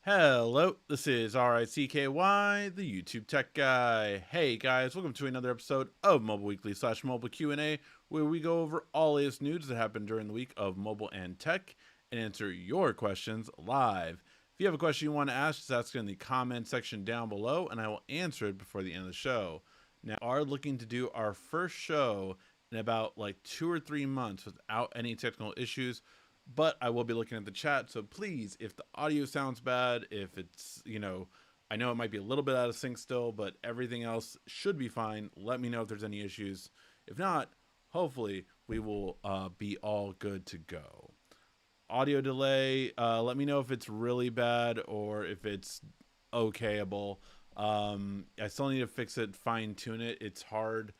Hello, this is RICKY, the YouTube Tech Guy. Hey guys, welcome to another episode of Mobile Weekly / Mobile Q&A, where we go over all latest news that happened during the week of mobile and tech and answer your questions live. If you have a question you want to ask, just ask it in the comment section down below, and I will answer it before the end of the show. Now, we are looking to do our first show in about like 2 or 3 months without any technical issues. But I will be looking at the chat, so please, if the audio sounds bad, if it's, I know it might be a little bit out of sync still, but everything else should be fine. Let me know if there's any issues. If not, hopefully we will be all good to go. Audio delay, let me know if it's really bad or if it's okayable. I still need to fix it, fine tune it. It's hard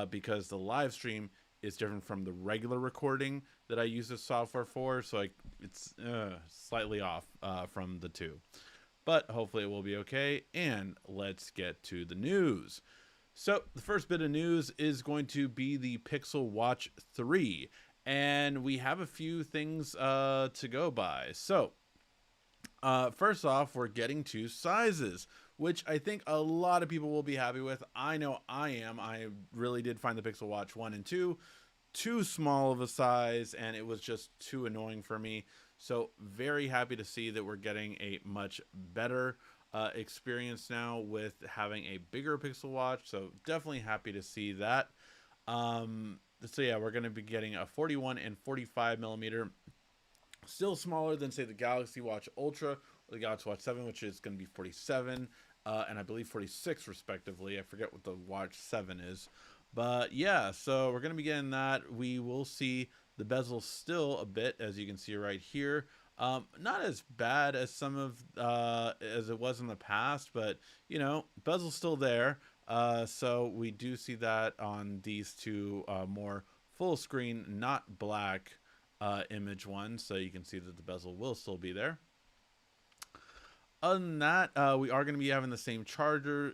because the live stream is different from the regular recording that I use this software for, so it's slightly off from the two. But hopefully it will be okay, and let's get to the news. So the first bit of news is going to be the Pixel Watch 3, and we have a few things to go by. So first off, we're getting 2 sizes, which I think a lot of people will be happy with. I know I am. I really did find the Pixel Watch 1 and 2 too small of a size, and it was just too annoying for me. So very happy to see that we're getting a much better experience now with having a bigger Pixel Watch. So definitely happy to see that. So yeah, we're going to be getting a 41 and 45 millimeter. Still smaller than, say, the Galaxy Watch Ultra or the Galaxy Watch 7, which is going to be 47 and I believe 46 respectively. I forget what the Watch 7 is. But yeah, so we're going to be getting that. We will see the bezel still a bit, as you can see right here. Not as bad as some of as it was in the past, but bezel's still there. So we do see that on these 2 more full screen, not black image ones. So you can see that the bezel will still be there. Other than that, we are going to be having the same charger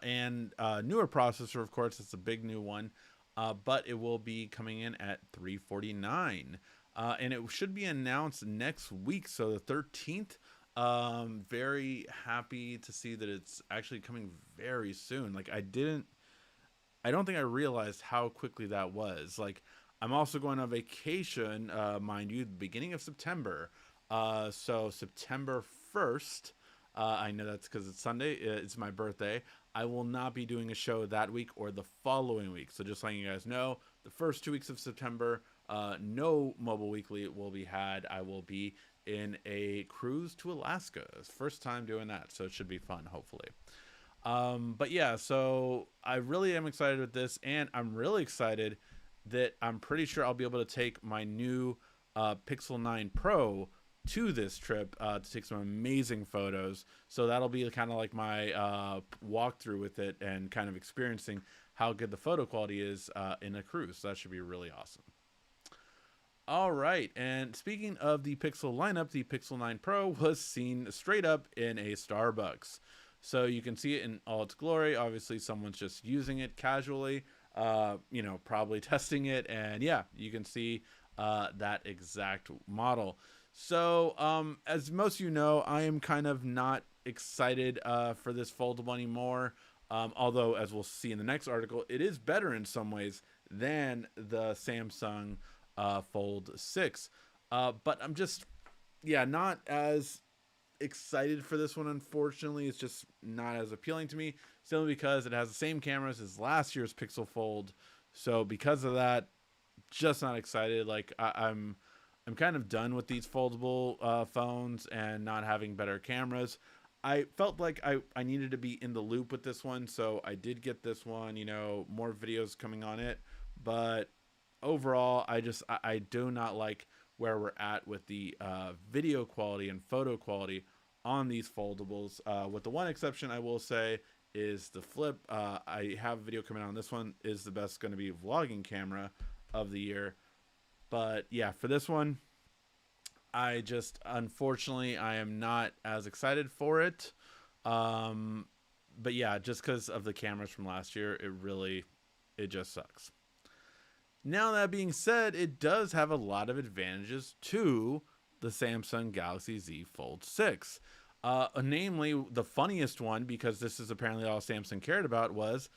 and newer processor, of course. It's a big new one, but it will be coming in at $349, and it should be announced next week, so the 13th. Very happy to see that it's actually coming very soon. I don't think I realized how quickly that was. I'm also going on vacation, mind you, the beginning of September. So September 1st, I know that's because it's Sunday, it's my birthday. I will not be doing a show that week or the following week. So just letting you guys know, the first 2 weeks of September, no Mobile Weekly will be had. I will be in a cruise to Alaska. It's first time doing that, so it should be fun, hopefully. But yeah, so I really am excited with this, and I'm really excited that I'm pretty sure I'll be able to take my new Pixel 9 Pro to this trip to take some amazing photos. So that'll be kind of like my walkthrough with it and kind of experiencing how good the photo quality is in a cruise. So that should be really awesome. All right, and speaking of the Pixel lineup, the Pixel 9 Pro was seen straight up in a Starbucks. So you can see it in all its glory. Obviously, someone's just using it casually, probably testing it. And yeah, you can see that exact model. So as most of you know, I am kind of not excited for this foldable anymore. Although, as we'll see in the next article, it is better in some ways than the Samsung Fold 6. But I'm just, not as excited for this one, unfortunately. It's just not as appealing to me, simply because it has the same cameras as last year's Pixel Fold. So because of that, just not excited. I'm kind of done with these foldable phones and not having better cameras. I felt like I needed to be in the loop with this one, so I did get this one, more videos coming on it. But overall, I do not like where we're at with the video quality and photo quality on these foldables. With the one exception, I will say, is the flip. I have a video coming out on this one. Is the best going to be vlogging camera of the year. But yeah, for this one, unfortunately, I am not as excited for it. But yeah, just because of the cameras from last year, it just sucks. Now, that being said, it does have a lot of advantages to the Samsung Galaxy Z Fold 6. Namely, the funniest one, because this is apparently all Samsung cared about, was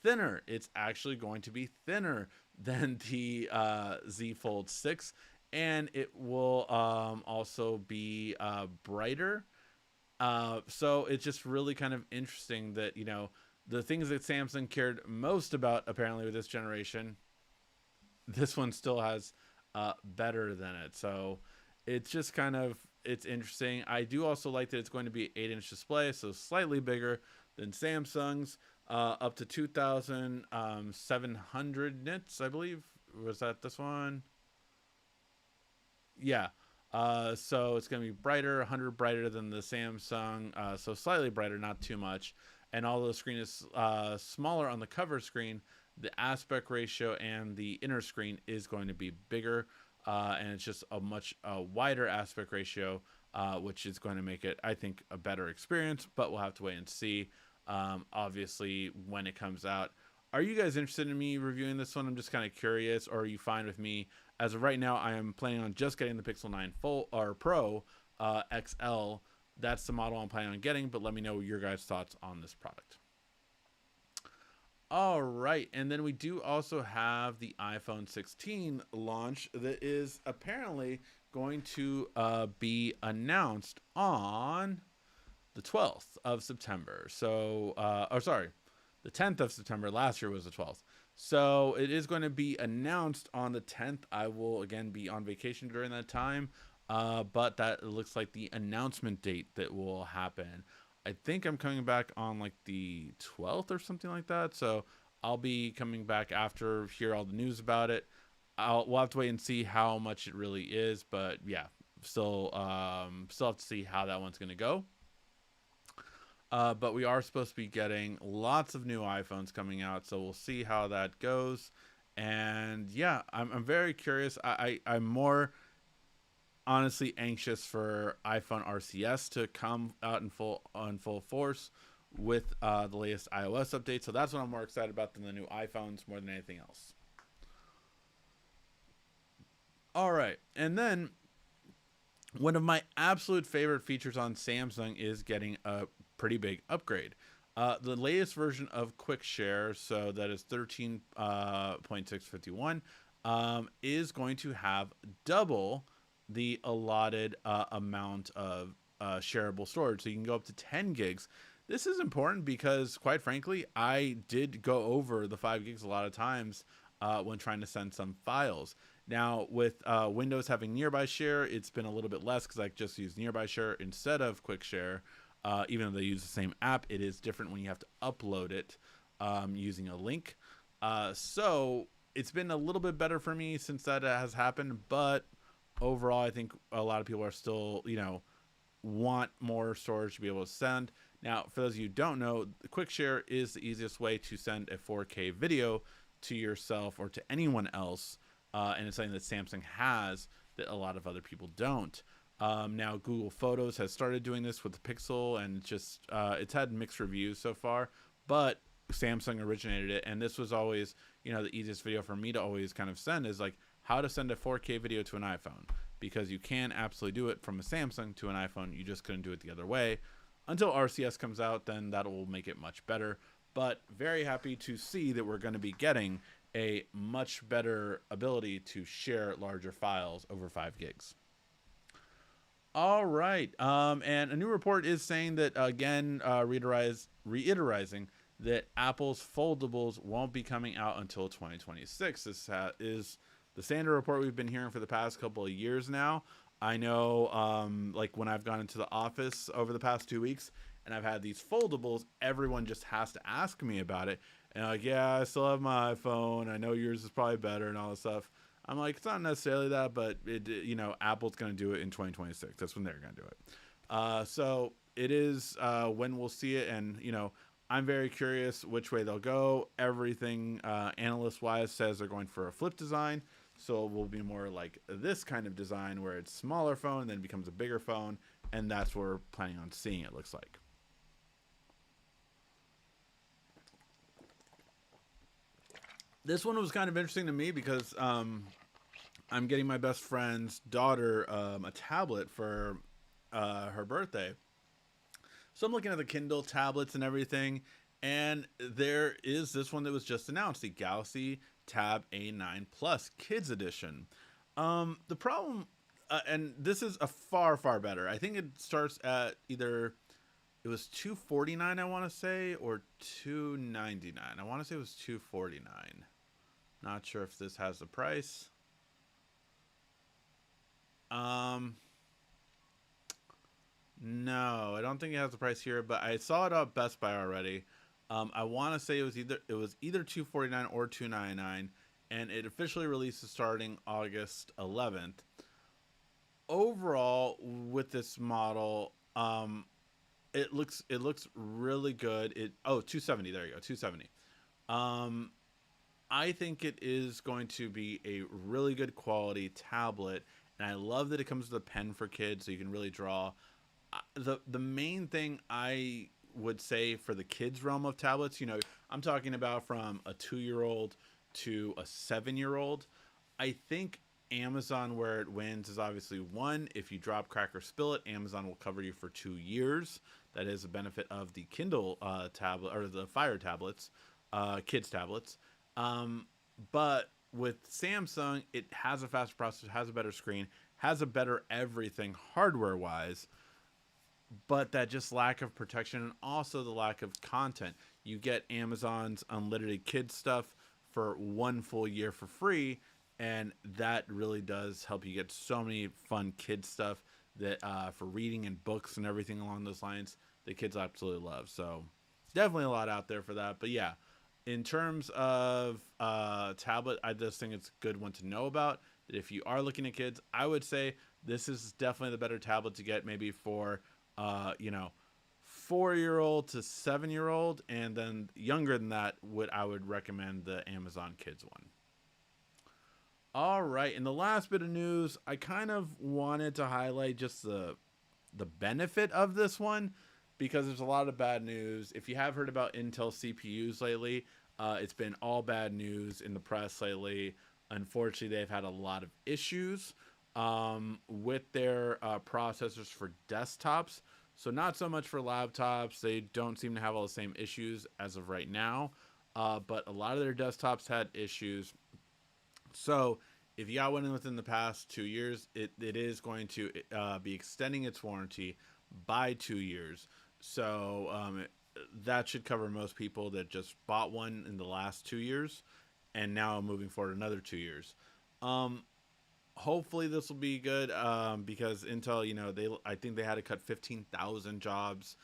thinner. It's actually going to be thinner than the Z Fold 6, and it will also be brighter. So it's just really kind of interesting that, the things that Samsung cared most about apparently with this generation, this one still has better than it. So it's just kind of, it's interesting. I do also like that it's going to be 8-inch display, so slightly bigger than Samsung's, up to 2,700 nits, I believe. Was that this one? Yeah. So it's going to be brighter, 100 brighter than the Samsung. So slightly brighter, not too much. And although the screen is smaller on the cover screen, the aspect ratio and the inner screen is going to be bigger. And it's just a much wider aspect ratio, which is going to make it, I think, a better experience. But we'll have to wait and see, obviously, when it comes out. Are you guys interested in me reviewing this one? I'm just kind of curious, or are you fine with me? As of right now, I am planning on just getting the Pixel 9 Full or Pro XL. That's the model I'm planning on getting, but let me know your guys' thoughts on this product. All right, and then we do also have the iPhone 16 launch that is apparently going to be announced on the 12th of September. So, the 10th of September. Last year was the 12th. So it is going to be announced on the 10th. I will, again, be on vacation during that time. But that looks like the announcement date that will happen. I think I'm coming back on like the 12th or something like that. So I'll be coming back after, hear all the news about it. We'll have to wait and see how much it really is. But yeah, still have to see how that one's going to go. But we are supposed to be getting lots of new iPhones coming out, so we'll see how that goes. And yeah, I'm very curious. I'm more honestly anxious for iPhone RCS to come out in full force with the latest iOS update. So that's what I'm more excited about than the new iPhones more than anything else. All right, and then one of my absolute favorite features on Samsung is getting a pretty big upgrade. The latest version of Quick Share, so that is 13.651, is going to have double the allotted amount of shareable storage. So you can go up to 10 gigs. This is important because, quite frankly, I did go over the 5 gigs a lot of times when trying to send some files. Now, with Windows having Nearby Share, it's been a little bit less because I just use Nearby Share instead of Quick Share. Even though they use the same app, it is different when you have to upload it using a link. So it's been a little bit better for me since that has happened. But overall, I think a lot of people are still, want more storage to be able to send. Now, for those of you who don't know, the Quick Share is the easiest way to send a 4K video to yourself or to anyone else. And it's something that Samsung has that a lot of other people don't. Now Google Photos has started doing this with the Pixel, and it's had mixed reviews so far, but Samsung originated it, and this was always, the easiest video for me to always kind of send is like how to send a 4K video to an iPhone, because you can absolutely do it from a Samsung to an iPhone. You just couldn't do it the other way. Until RCS comes out, then that will make it much better. But very happy to see that we're going to be getting a much better ability to share larger files over 5 gigs. All right. And a new report is saying that, again, reiterizing that Apple's Foldables won't be coming out until 2026. This is the standard report we've been hearing for the past couple of years now. I know, like when I've gone into the office over the past 2 weeks and I've had these foldables, everyone just has to ask me about it. And like, yeah, I still have my iPhone. I know yours is probably better and all this stuff. I'm like, it's not necessarily that, but Apple's going to do it in 2026. That's when they're going to do it. So it is when we'll see it. And, I'm very curious which way they'll go. Everything analyst-wise says they're going for a flip design. So it will be more like this kind of design where it's smaller phone, then becomes a bigger phone. And that's what we're planning on seeing, it looks like. This one was kind of interesting to me because I'm getting my best friend's daughter a tablet for her birthday. So I'm looking at the Kindle tablets and everything, and there is this one that was just announced, the Galaxy Tab A9 Plus Kids Edition. The problem, and this is a far far better. I think it starts at either it was 249, I want to say, or 299. I want to say it was 249. Not sure if this has the price. Um, no, I don't think it has the price here, but I saw it at Best Buy already. I want to say it was either 249 or 299, and it officially releases starting August 11th. Overall, with this model, it looks really good. 270. There you go, 270. Um, I think it is going to be a really good quality tablet, and I love that it comes with a pen for kids, so you can really draw. The main thing I would say for the kids realm of tablets, I'm talking about from a 2 year old to a 7 year old. I think Amazon, where it wins, is obviously one. If you drop, crack, or spill it, Amazon will cover you for 2 years. That is a benefit of the Kindle tablet or the Fire tablets, kids tablets. Um, but with Samsung, it has a faster processor, has a better screen, has a better everything hardware wise, but that just lack of protection and also the lack of content. You get Amazon's unlimited kids stuff for 1 full year for free, and that really does help you get so many fun kids stuff that for reading and books and everything along those lines, the kids absolutely love. So definitely a lot out there for that. But yeah, in terms of tablet, I just think it's a good one to know about. That if you are looking at kids, I would say this is definitely the better tablet to get, maybe for uh, you know, 4 year old to 7 year old, and then younger than that, I would recommend the Amazon Kids one. All right, and the last bit of news, I kind of wanted to highlight just the benefit of this one because there's a lot of bad news. If you have heard about Intel CPUs lately, it's been all bad news in the press lately. Unfortunately, they've had a lot of issues with their processors for desktops. So not so much for laptops. They don't seem to have all the same issues as of right now. But a lot of their desktops had issues. So if you got one within the past 2 years, it is going to be extending its warranty by 2 years. So that should cover most people that just bought one in the last 2 years and now moving forward another 2 years. Um, Hopefully this will be good because Intel, I think they had to cut 15,000 jobs.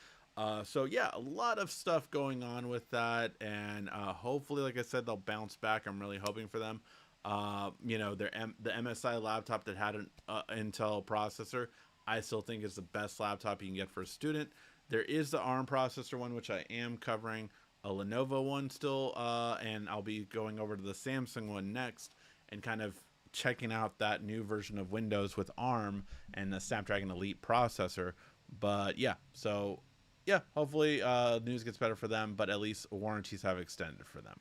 So yeah, a lot of stuff going on with that, and hopefully, like I said, they'll bounce back. I'm really hoping for them. The MSI laptop that had an Intel processor, I still think is the best laptop you can get for a student. There is the ARM processor one, which I am covering, a Lenovo one still, and I'll be going over to the Samsung one next and kind of checking out that new version of Windows with ARM and the Snapdragon Elite processor. But yeah, so yeah, hopefully news gets better for them, but at least warranties have extended for them.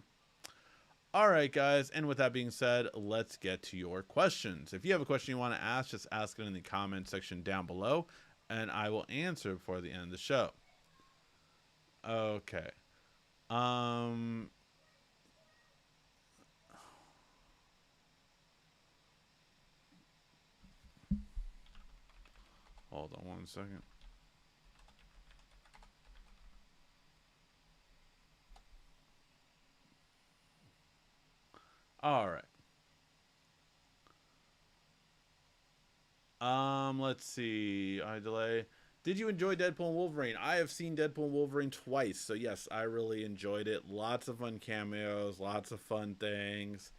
All right, guys, and with that being said, let's get to your questions. If you have a question you want to ask, just ask it in the comment section down below, and I will answer before the end of the show. Okay. Um, Hold on one second. All right. Let's see. I delay. Did you enjoy Deadpool and Wolverine? I have seen Deadpool and Wolverine twice, so yes, I really enjoyed it. Lots of fun cameos, lots of fun things.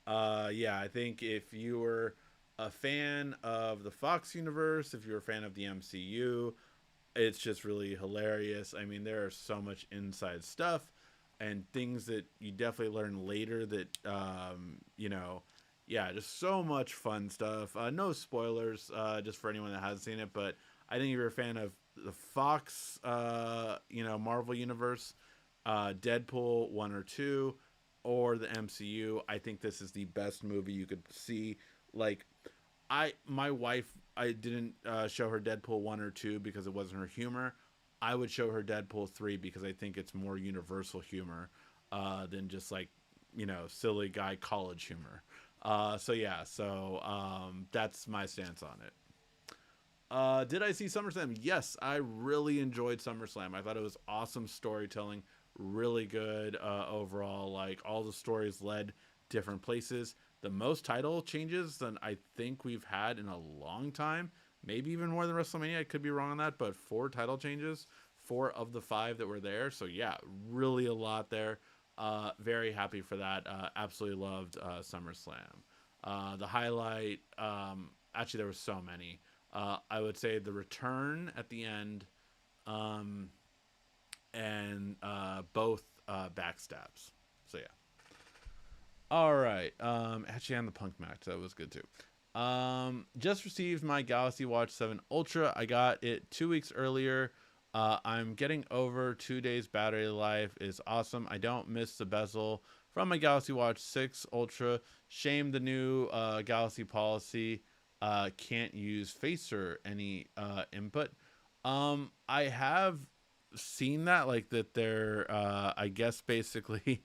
Yeah, I think if you were a fan of the Fox universe, if you're a fan of the MCU, it's just really hilarious. I mean, there are so much inside stuff and things that you definitely learn later that yeah, just so much fun stuff. No spoilers, just for anyone that hasn't seen it, but I think if you're a fan of the Fox, Marvel universe, Deadpool 1 or 2, or the MCU, I think this is the best movie you could see. Like, my wife, I didn't show her Deadpool 1 or 2 because it wasn't her humor. I would show her Deadpool 3 because I think it's more universal humor than just like, silly guy college humor. So yeah, so that's my stance on it. Did I see SummerSlam? Yes, I really enjoyed SummerSlam. I thought it was awesome storytelling, really good overall. Like all the stories led different places. The most title changes than I think we've had in a long time. Maybe even more than WrestleMania. I could be wrong on that, but 4 title changes, 4 of the 5 that were there. So yeah, really a lot there. Very happy for that. Absolutely loved SummerSlam. The highlight, actually, there were so many. I would say the return at the end, um, and both backstabs. So yeah. All right. Actually, on the Punk match, that was good too. Just received my Galaxy Watch 7 Ultra. I got it 2 weeks earlier. I'm getting over 2 days battery life. Is awesome. I don't miss the bezel from my Galaxy Watch 6 Ultra. Shame the new Galaxy policy can't use Facer any input. I have seen that, like that they're I guess basically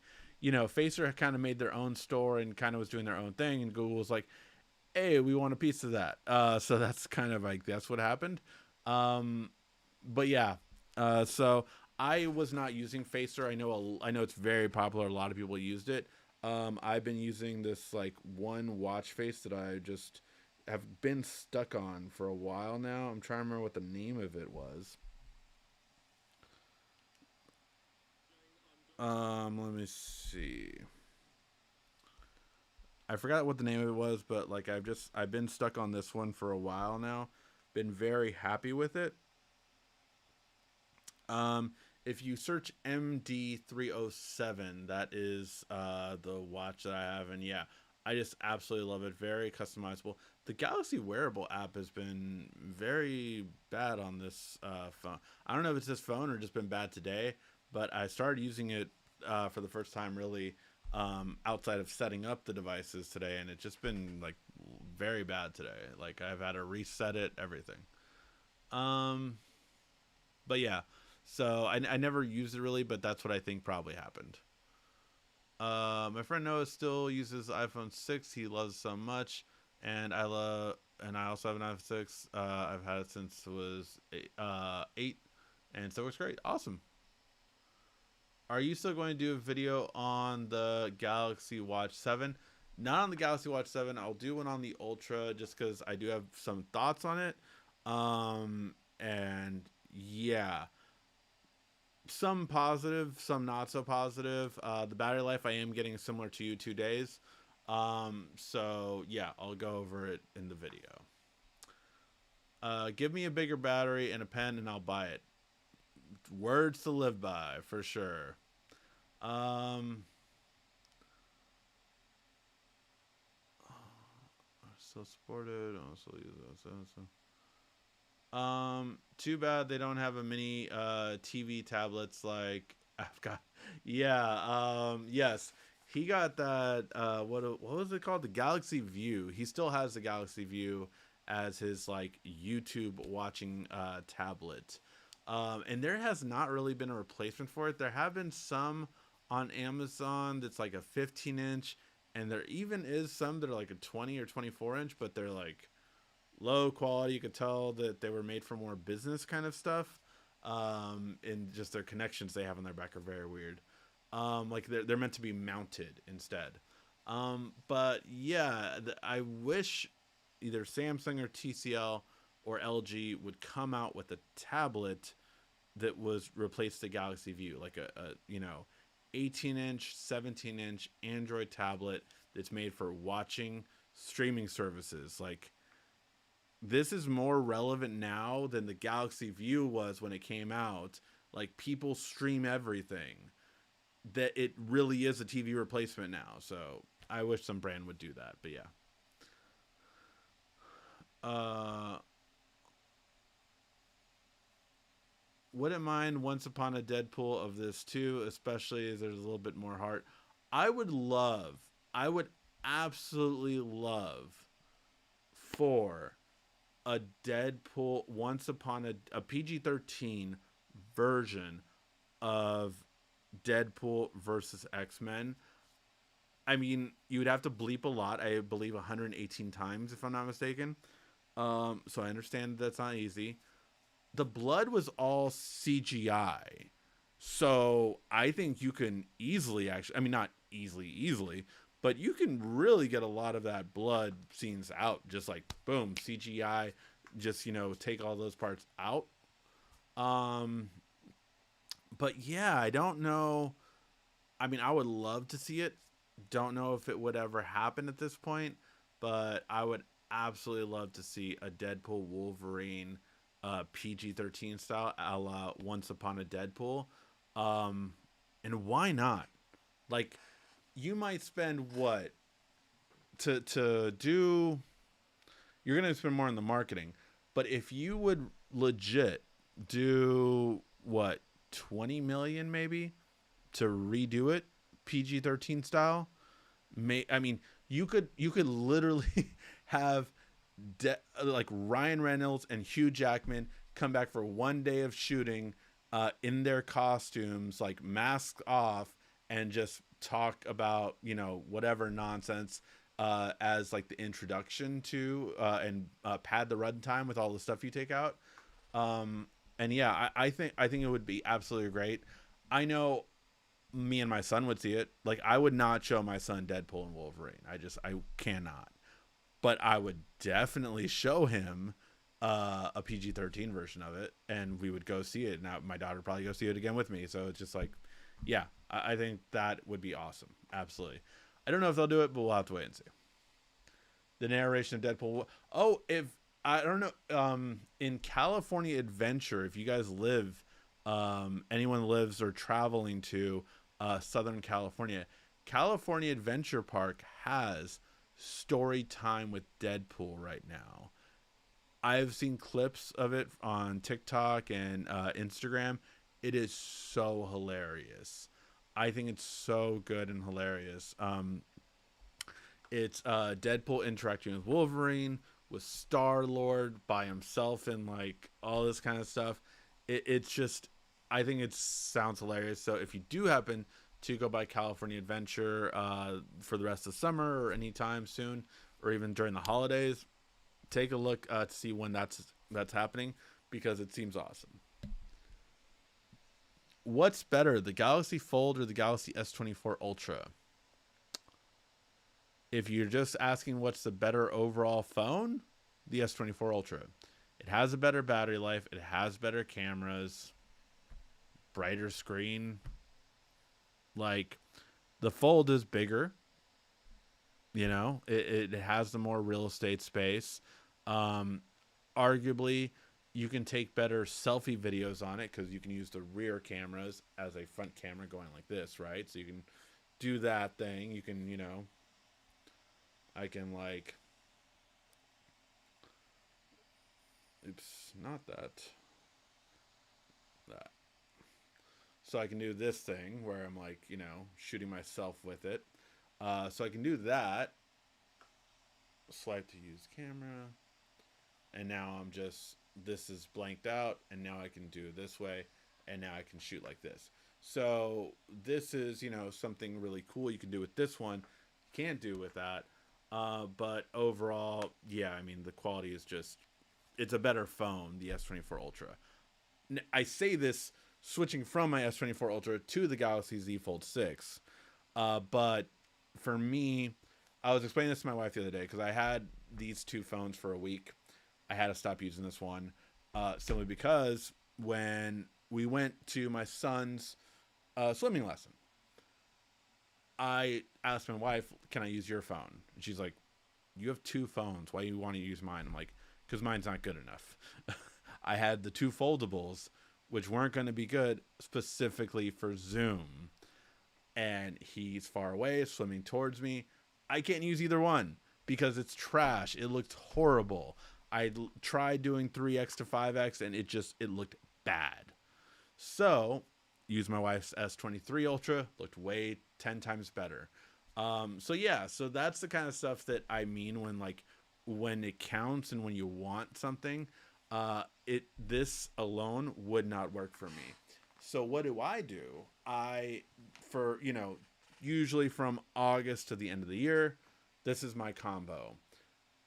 Facer kind of made their own store and kind of was doing their own thing, and Google was like, hey, we want a piece of that. So that's kind of like that's what happened. um but yeah, so I was not using Facer. I know it's very popular, a lot of people used it. I've been using this like one watch face that I just have been stuck on for a while now. I'm trying to remember what the name of it was. Let me see. I forgot what the name of it was, but like I've been stuck on this one for a while now. Been very happy with it. Um, if you search MD307, that is the watch that I have, and yeah, I just absolutely love it. Very customizable. The Galaxy Wearable app has been very bad on this phone. I don't know if it's this phone or just been bad today, but I started using it for the first time really outside of setting up the devices today, and it's just been like very bad today. Like I've had to reset it, everything. Um, but yeah, so I never used it really, but that's what I think probably happened. My friend Noah still uses iPhone 6. He loves it so much, and I also have an iPhone 6. I've had it since it was 8, and so it's great. Awesome. Are you still going to do a video on the Galaxy Watch 7? Not on the Galaxy Watch 7. I'll do one on the Ultra just because I do have some thoughts on it. And yeah, some positive, some not so positive. The battery life I am getting similar to you, 2 days. So yeah, I'll go over it in the video. Give me a bigger battery and a pen, and I'll buy it. Words to live by for sure. Um, so supported. Also use that. Too bad they don't have a mini TV tablets like I've got. Yeah. Yes, he got that. What was it called? The Galaxy View. He still has the Galaxy View as his like YouTube watching tablet. And there has not really been a replacement for it. There have been some on Amazon that's like a 15-inch, and there even is some that are like a 20 or 24-inch, but they're like low quality. You could tell that they were made for more business kind of stuff. And just their connections they have on their back are very weird. Like they're meant to be mounted instead. But yeah, I wish either Samsung or TCL or LG would come out with a tablet that was replace the Galaxy View, like a 18-inch, 17-inch Android tablet that's made for watching streaming services. Like this is more relevant now than the Galaxy View was when it came out. Like people stream everything. That it really is a TV replacement now. So I wish some brand would do that. But yeah. Uh, wouldn't mind Once Upon a Deadpool of this too, especially as there's a little bit more heart. I would absolutely love for a Deadpool Once Upon a PG-13 version of Deadpool versus X-Men, I mean, you would have to bleep a lot. I believe 118 times, if I'm not mistaken. So I understand that's not easy. The blood was all CGI. So I think you can easily actually, I mean, not easily, but you can really get a lot of that blood scenes out. Just like, boom, CGI, just, take all those parts out. Um, but yeah, I don't know. I mean, I would love to see it. Don't know if it would ever happen at this point, but I would absolutely love to see a Deadpool Wolverine PG-13 style, a la Once Upon a Deadpool. Um, and why not? Like, you might spend what to do. You're gonna spend more on the marketing, but if you would legit do what 20 million maybe to redo it PG-13 style, I mean, you could literally have like Ryan Reynolds and Hugh Jackman come back for one day of shooting in their costumes, like masked off, and just talk about whatever nonsense as like the introduction to and pad the runtime with all the stuff you take out. And yeah, I think it would be absolutely great. I know me and my son would see it. Like, I would not show my son Deadpool and Wolverine. I cannot. But I would definitely show him a PG-13 version of it, and we would go see it. Now my daughter would probably go see it again with me. So it's just like, yeah, I think that would be awesome. Absolutely. I don't know if they'll do it, but we'll have to wait and see. The narration of Deadpool. Oh, if I don't know, in California Adventure, if you guys live, anyone lives or traveling to Southern California, California Adventure Park has story time with Deadpool right now. I've seen clips of it on TikTok and Instagram. It is so hilarious. I think it's so good and hilarious. It's Deadpool interacting with Wolverine, with Star-Lord by himself, and like all this kind of stuff. It's just, I think it sounds hilarious. So if you do happen to go by California Adventure for the rest of the summer or anytime soon, or even during the holidays, take a look to see when that's happening, because it seems awesome. What's better, the Galaxy Fold or the Galaxy S24 Ultra? If you're just asking what's the better overall phone, the S24 Ultra. It has a better battery life. It has better cameras, brighter screen. Like, the Fold is bigger. It has the more real estate space. Arguably, you can take better selfie videos on it because you can use the rear cameras as a front camera going like this, right? So you can do that thing. You can, I can like, oops, not that. So I can do this thing where I'm like, shooting myself with it. So I can do that. Swipe to use camera. And now this is blanked out. And now I can do it this way. And now I can shoot like this. So this is, something really cool you can do with this one. You can't do with that. But overall, yeah, I mean, the quality is just, it's a better phone, the S24 Ultra. I say this switching from my S24 Ultra to the Galaxy Z Fold 6. But for me, I was explaining this to my wife the other day because I had these two phones for a week. I had to stop using this one simply because when we went to my son's swimming lesson, I asked my wife, can I use your phone? And she's like, you have two phones. Why do you want to use mine? I'm like, because mine's not good enough. I had the two foldables, which weren't going to be good specifically for Zoom. And he's far away, swimming towards me. I can't use either one because it's trash. It looked horrible. I tried doing 3x to 5x and it looked bad. So, used my wife's S23 Ultra, looked way 10 times better. So yeah, so that's the kind of stuff that I mean when it counts and when you want something. This alone would not work for me. So what do? For, usually from August to the end of the year, this is my combo.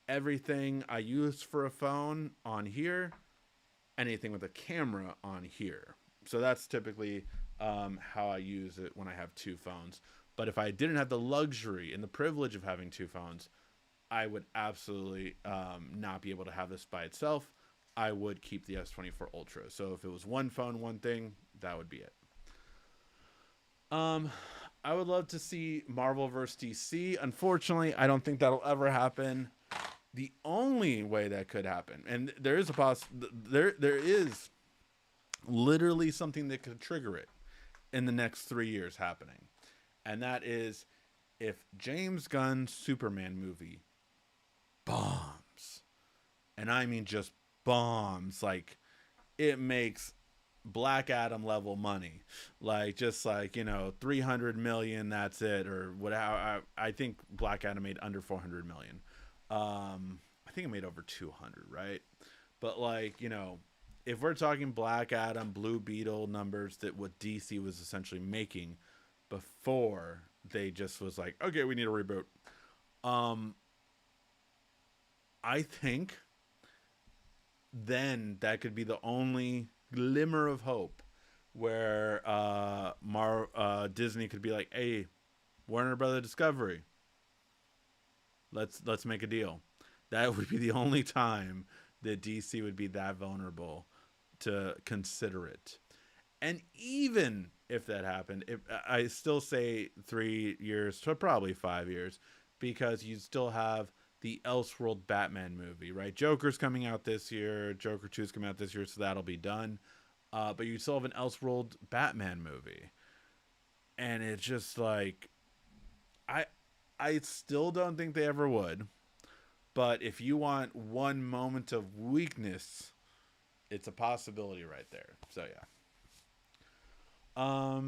Everything I use for a phone on here, anything with a camera on here. So that's typically how I use it when I have two phones. But if I didn't have the luxury and the privilege of having two phones, I would absolutely not be able to have this by itself. I would keep the S24 Ultra. So if it was one phone, one thing, that would be it. Um, I would love to see Marvel vs. DC. Unfortunately, I don't think that'll ever happen. The only way that could happen, and there is there is literally something that could trigger it in the next 3 years happening, and that is if James Gunn's Superman movie bombs, and I mean just bombs, like it makes Black Adam level money, like just like 300 million, that's it, or what. I think Black Adam made under 400 million. I think it made over 200, right? But like, if we're talking Black Adam, Blue Beetle numbers, that what DC was essentially making before they just was like, okay, we need a reboot. Um, I think then that could be the only glimmer of hope where Disney could be like, hey, Warner Brother Discovery, let's make a deal. That would be the only time that DC would be that vulnerable to consider it. And even if that happened, I still say 3 years to probably 5 years, because you still have the Elseworld Batman movie, right? Joker's coming out this year. Joker 2 is coming out this year, so that'll be done. But you still have an Elseworld Batman movie. And it's just like, I still don't think they ever would. But if you want one moment of weakness, it's a possibility right there. So yeah.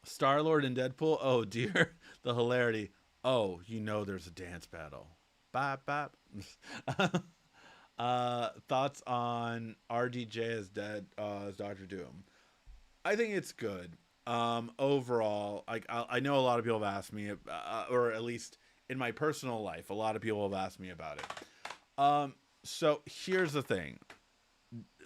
Star-Lord and Deadpool. Oh dear, the hilarity. Oh, there's a dance battle. Bop bop. Thoughts on RDJ as Doctor Doom? I think it's good. Overall, like I know a lot of people have asked me, or at least in my personal life, a lot of people have asked me about it. So here's the thing: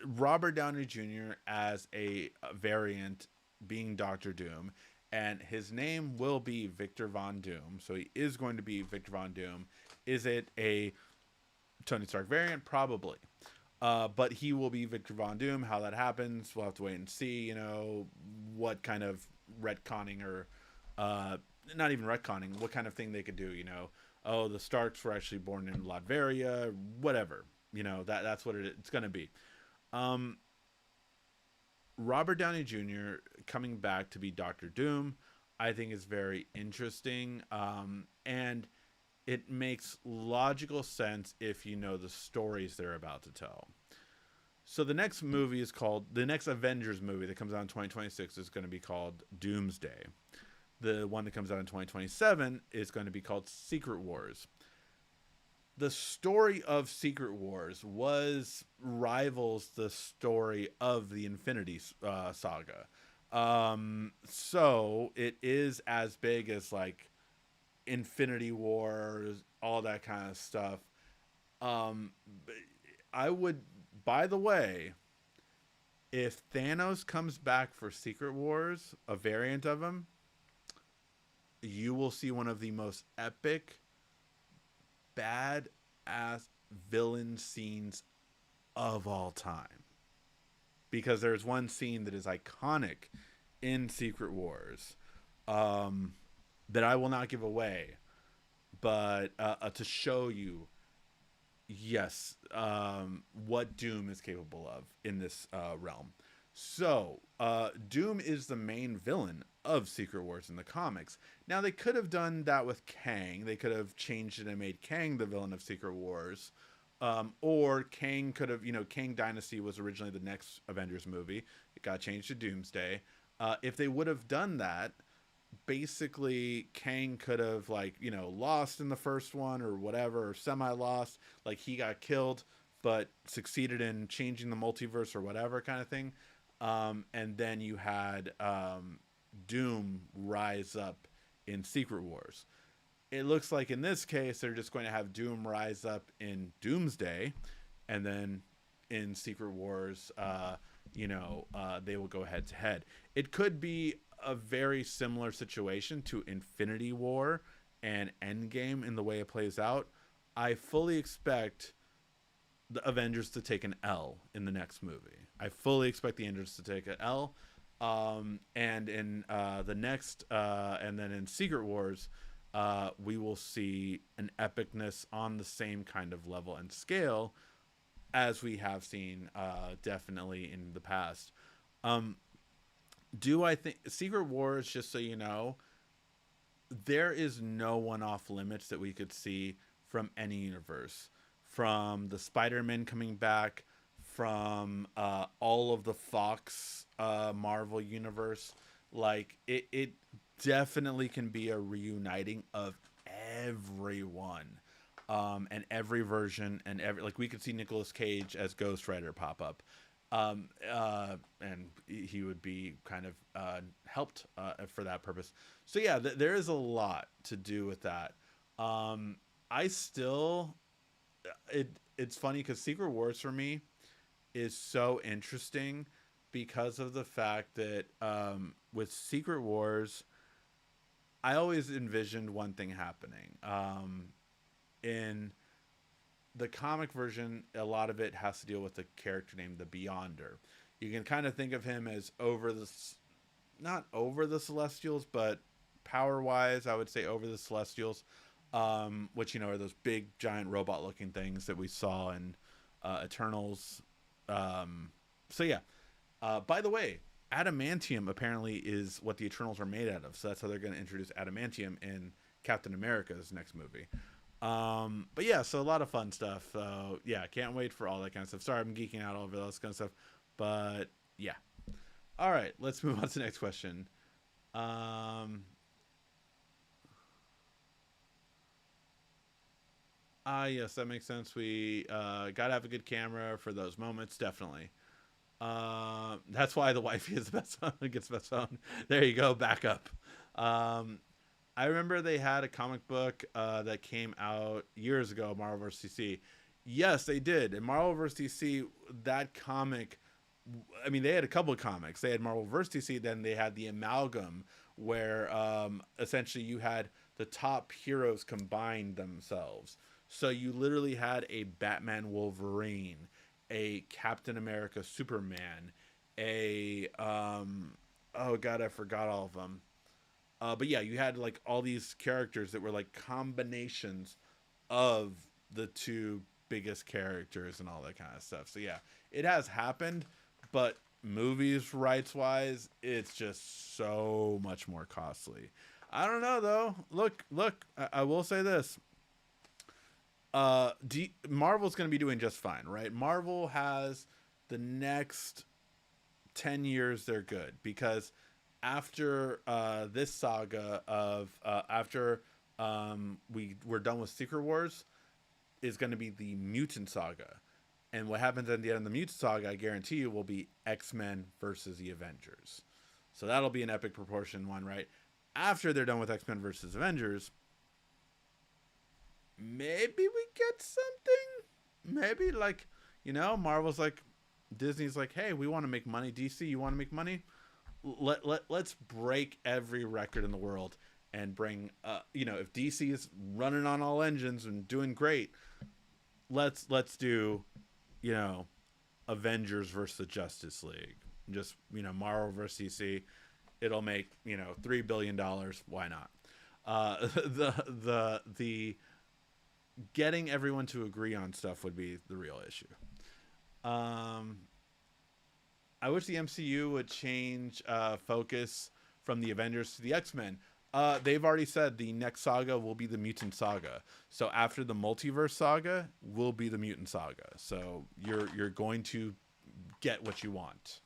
Robert Downey Jr. as a variant being Doctor Doom, and his name will be Victor Von Doom. So he is going to be Victor Von Doom. Is it a Tony Stark variant? Probably. But he will be Victor Von Doom. How that happens, we'll have to wait and see, what kind of retconning or not even retconning, what kind of thing they could do, Oh, the Starks were actually born in Latveria, whatever. That's what it's going to be. Robert Downey Jr. coming back to be Doctor Doom, I think is very interesting. And it makes logical sense if you know the stories they're about to tell. So the next Avengers movie that comes out in 2026 is going to be called Doomsday. The one that comes out in 2027 is going to be called Secret Wars. The story of Secret Wars rivals the story of the Infinity Saga. So it is as big as like Infinity Wars, all that kind of stuff. I would, by the way, if Thanos comes back for Secret Wars, a variant of him, you will see one of the most epic, bad-ass villain scenes of all time. Because there's one scene that is iconic in Secret Wars, that I will not give away, but to show you, yes, what Doom is capable of in this realm. So, Doom is the main villain of Secret Wars in the comics. Now, they could have done that with Kang. They could have changed it and made Kang the villain of Secret Wars. Or Kang could have, Kang Dynasty was originally the next Avengers movie. It got changed to Doomsday. If they would have done that, basically Kang could have lost in the first one or whatever, or semi-lost, like he got killed but succeeded in changing the multiverse or whatever kind of thing. And then you had Doom rise up in Secret Wars. It looks like in this case they're just going to have Doom rise up in Doomsday, and then in Secret Wars, they will go head to head. It could be a very similar situation to Infinity War and Endgame in the way it plays out. I fully expect the Avengers to take an L in the next movie. I fully expect the Avengers to take an L. And in the next, and then in Secret Wars, we will see an epicness on the same kind of level and scale as we have seen definitely in the past. Do I think Secret Wars, just so you know, there is no one off limits that we could see from any universe. From the Spider-Man coming back, from all of the Fox Marvel universe. Like, it definitely can be a reuniting of everyone. And every version, and like, we could see Nicolas Cage as Ghost Rider pop up. And he would be kind of helped for that purpose. So yeah, there is a lot to do with that. I still, it's funny because Secret Wars for me is so interesting because of the fact that with Secret Wars, I always envisioned one thing happening. In the comic version, a lot of it has to deal with a character named the Beyonder. You can kind of think of him as not over the Celestials, but power-wise, I would say over the Celestials, which, are those big, giant robot-looking things that we saw in Eternals. So yeah. By the way, adamantium apparently is what the Eternals are made out of, so that's how they're going to introduce adamantium in Captain America's next movie. But yeah, so a lot of fun stuff. So yeah, can't wait for all that kind of stuff. Sorry, I'm geeking out over all this kind of stuff, but yeah. All right, let's move on to the next question. Yes, that makes sense. We gotta have a good camera for those moments, definitely. That's why the wifey is the best phone. Gets the best phone. There you go, backup. I remember they had a comic book that came out years ago, Marvel vs. DC. Yes, they did. In Marvel vs. DC, that comic, I mean, they had a couple of comics. They had Marvel vs. DC, then they had the Amalgam, where essentially you had the top heroes combine themselves. So you literally had a Batman Wolverine, a Captain America Superman, a oh god, I forgot all of them. But yeah, you had like all these characters that were like combinations of the two biggest characters and all that kind of stuff. So yeah, it has happened, but movies rights wise, it's just so much more costly. I don't know though. Look, I will say this. Marvel's going to be doing just fine, right? Marvel has the next 10 years they're good, because after this saga of after we're done with Secret Wars, is going to be the Mutant Saga. And what happens at the end of the Mutant Saga, I guarantee you, will be X-Men versus the Avengers. So that'll be an epic proportion one, right? After they're done with X-Men versus Avengers, maybe we get something. Maybe, like, Marvel's like, Disney's like, hey, we want to make money. DC, you want to make money? Let's break every record in the world and bring, if DC is running on all engines and doing great, let's do, Avengers versus the Justice League. Just, Marvel versus DC. It'll make, $3 billion. Why not? The getting everyone to agree on stuff would be the real issue. I wish the MCU would change focus from the Avengers to the X-Men. They've already said the next saga will be the Mutant Saga. So after the Multiverse Saga will be the Mutant Saga. So you're going to get what you want.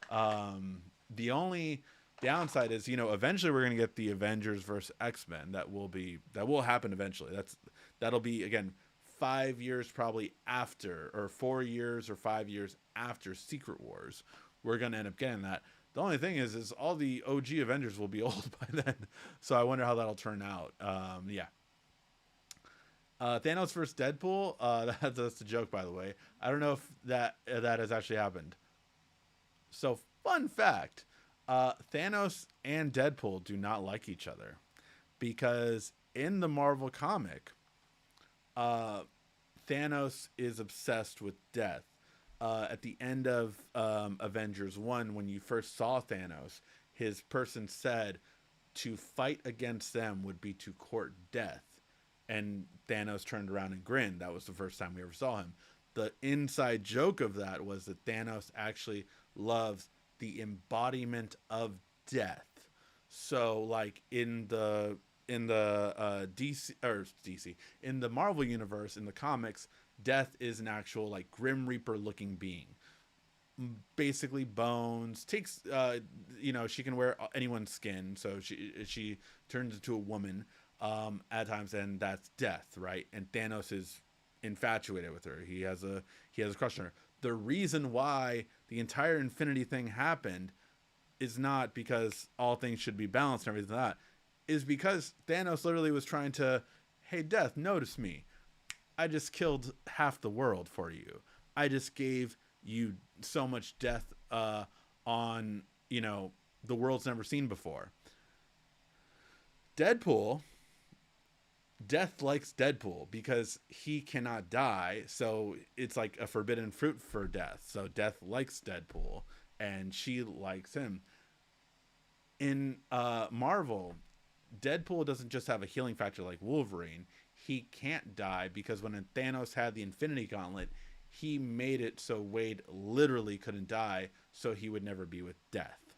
The only downside is, eventually we're going to get the Avengers versus X-Men. That will happen eventually. That'll be, again, 5 years probably after, or 4 years or 5 years after Secret Wars, we're gonna end up getting that. The only thing is all the OG Avengers will be old by then, so I wonder how that'll turn out. Yeah. Thanos versus Deadpool. That's a joke, by the way. I don't know if that has actually happened. So, fun fact: Thanos and Deadpool do not like each other because in the Marvel comic, uh, Thanos is obsessed with death. At the end of Avengers 1, when you first saw Thanos, his person said to fight against them would be to court death. And Thanos turned around and grinned. That was the first time we ever saw him. The inside joke of that was that Thanos actually loves the embodiment of death. So, like in the DC in the Marvel universe in the comics, death is an actual like Grim Reaper looking being, basically bones, takes she can wear anyone's skin, so she turns into a woman at times, and that's death, right? And Thanos is infatuated with her. He has a crush on her. The reason why the entire Infinity thing happened is not because all things should be balanced and everything like that, is because Thanos literally was trying to, hey, Death, notice me. I just killed half the world for you. I just gave you so much death on, the world's never seen before. Death likes Deadpool because he cannot die, so it's like a forbidden fruit for Death. So Death likes Deadpool, and she likes him. In Marvel, Deadpool doesn't just have a healing factor like Wolverine. He can't die because when Thanos had the Infinity Gauntlet, he made it so Wade literally couldn't die, so he would never be with Death.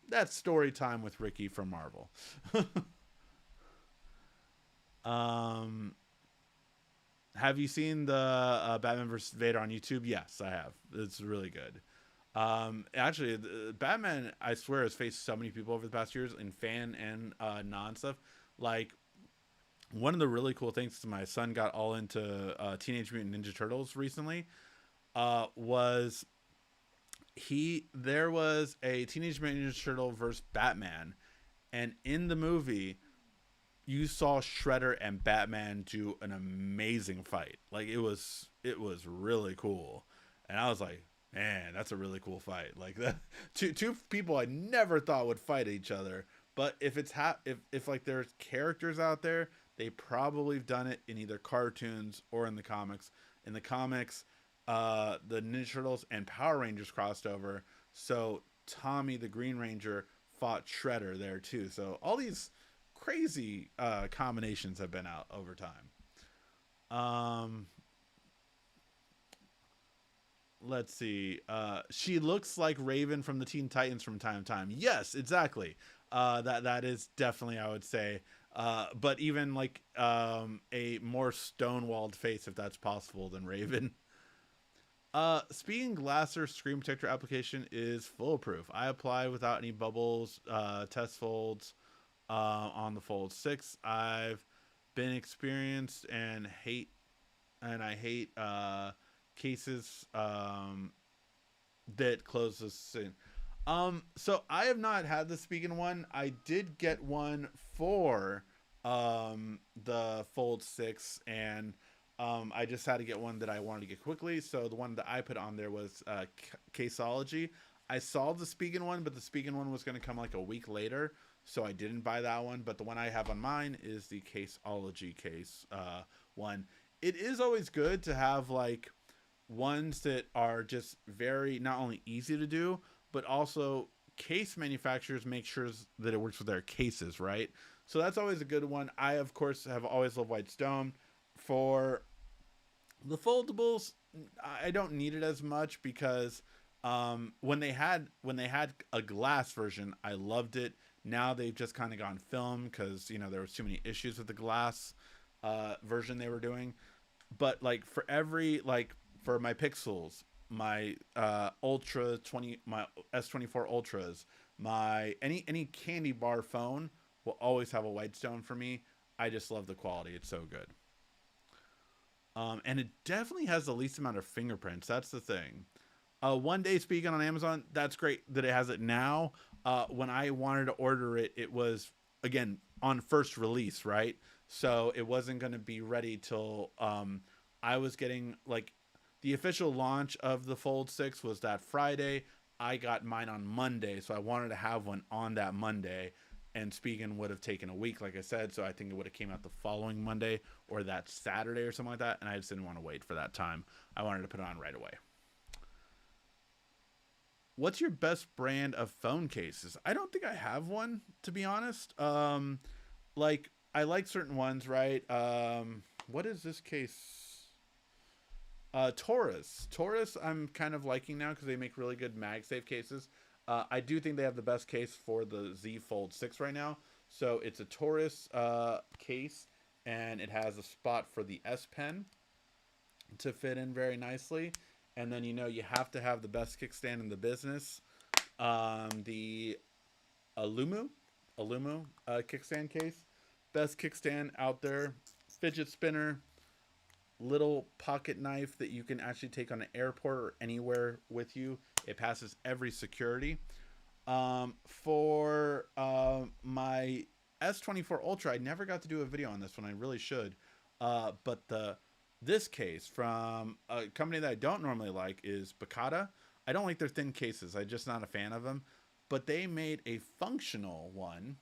That's story time with Ricky from Marvel. Have you seen the Batman vs. Vader on YouTube? Yes, I have. It's really good. Actually, Batman, I swear, has faced so many people over the past years in fan and non stuff. Like, one of the really cool things is my son got all into Teenage Mutant Ninja Turtles recently. Was there was a Teenage Mutant Ninja Turtle versus Batman, and in the movie, you saw Shredder and Batman do an amazing fight. Like it was really cool, and I was like, man, that's a really cool fight. Like that, two people I never thought would fight each other. But if it's if like there's characters out there, they probably have done it in either cartoons or in the comics. In the comics, the Ninja Turtles and Power Rangers crossed over, so Tommy the Green Ranger fought Shredder there too. So all these crazy combinations have been out over time. Let's see. She looks like Raven from the Teen Titans from time to time. Yes, exactly. That is definitely, I would say. But even like a more stonewalled face, if that's possible, than Raven. Speaking Glasser screen protector application is foolproof. I apply without any bubbles, test folds on the Fold 6. I've been experienced and I hate cases that close this in. So I have not had the speaking one. I did get one for the Fold 6, and I just had to get one that I wanted to get quickly. So the one that I put on there was Caseology. I saw the speaking one, but the speaking one was going to come like a week later, so I didn't buy that one. But the one I have on mine is the Caseology case one. It is always good to have like ones that are just very not only easy to do, but also case manufacturers make sure that it works with their cases, right? So that's always a good one. I, of course, have always loved White Stone. For the foldables, I don't need it as much because when they had a glass version, I loved it. Now they've just kind of gone film because there was too many issues with the glass version they were doing. But like for my Pixels, my Ultra 20, my S24 Ultras, my any candy bar phone will always have a White Stone for me. I just love the quality; it's so good. And it definitely has the least amount of fingerprints. That's the thing. One Day Speaking on Amazon, that's great that it has it now. When I wanted to order it, it was, again, on first release, right? So it wasn't going to be ready till I was getting, like, the official launch of the Fold 6 was that Friday. I got mine on Monday, so I wanted to have one on that Monday. And Speaking would have taken a week, like I said, so I think it would have came out the following Monday or that Saturday or something like that, and I just didn't want to wait for that time. I wanted to put it on right away. What's your best brand of phone cases? I don't think I have one, to be honest. Like, I like certain ones, right? What is this case? Taurus I'm kind of liking now because they make really good MagSafe cases. I do think they have the best case for the Z Fold 6 right now. So it's a Taurus case, and it has a spot for the S Pen to fit in very nicely. And then, you have to have the best kickstand in the business. The Alumu kickstand case. Best kickstand out there. Fidget spinner. Little pocket knife that you can actually take on an airport or anywhere with you. It passes every security. For my S24 Ultra, I never got to do a video on this one. I really should. But this case from a company that I don't normally like is Bacata. I don't like their thin cases. I'm just not a fan of them. But they made a functional one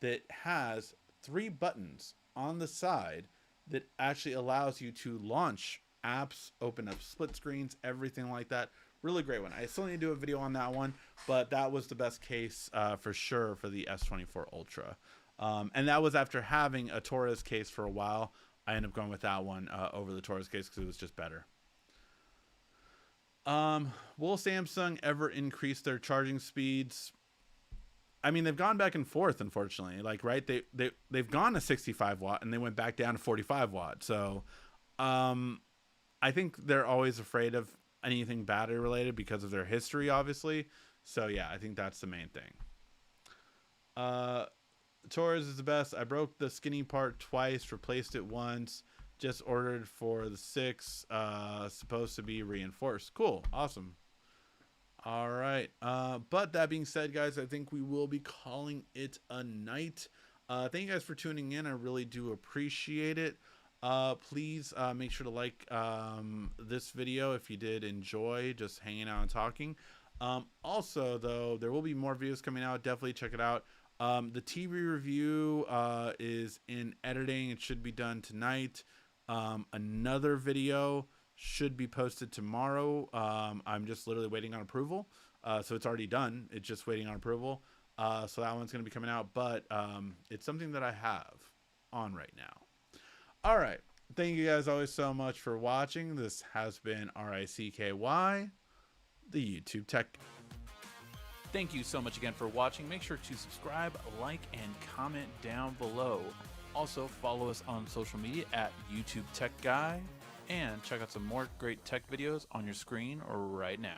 that has 3 buttons on the side that actually allows you to launch apps, open up split screens, everything like that. Really great one. I still need to do a video on that one, but that was the best case for sure for the S24 Ultra. And that was after having a Taurus case for a while. I ended up going with that one over the Taurus case because it was just better. Will Samsung ever increase their charging speeds? I mean, they've gone back and forth, unfortunately. Like, right, they've gone to 65 watt and they went back down to 45 watt. So, I think they're always afraid of anything battery related because of their history, obviously. So yeah, I think that's the main thing. Taurus is the best. I broke the skinny part twice, replaced it once. Just ordered for the 6. Supposed to be reinforced. Cool, awesome. All right. But that being said, guys, I think we will be calling it a night. Thank you guys for tuning in. I really do appreciate it. Please make sure to like this video if you did enjoy just hanging out and talking. Also, though, there will be more videos coming out. Definitely check it out. The TV review is in editing. It should be done tonight. Another video should be posted tomorrow. I'm just literally waiting on approval. So it's already done. It's just waiting on approval. So that one's going to be coming out. But it's something that I have on right now. All right. Thank you guys always so much for watching. This has been RICKY, the YouTube Tech. Thank you so much again for watching. Make sure to subscribe, like, and comment down below. Also, follow us on social media at YouTube Tech Guy, and check out some more great tech videos on your screen right now.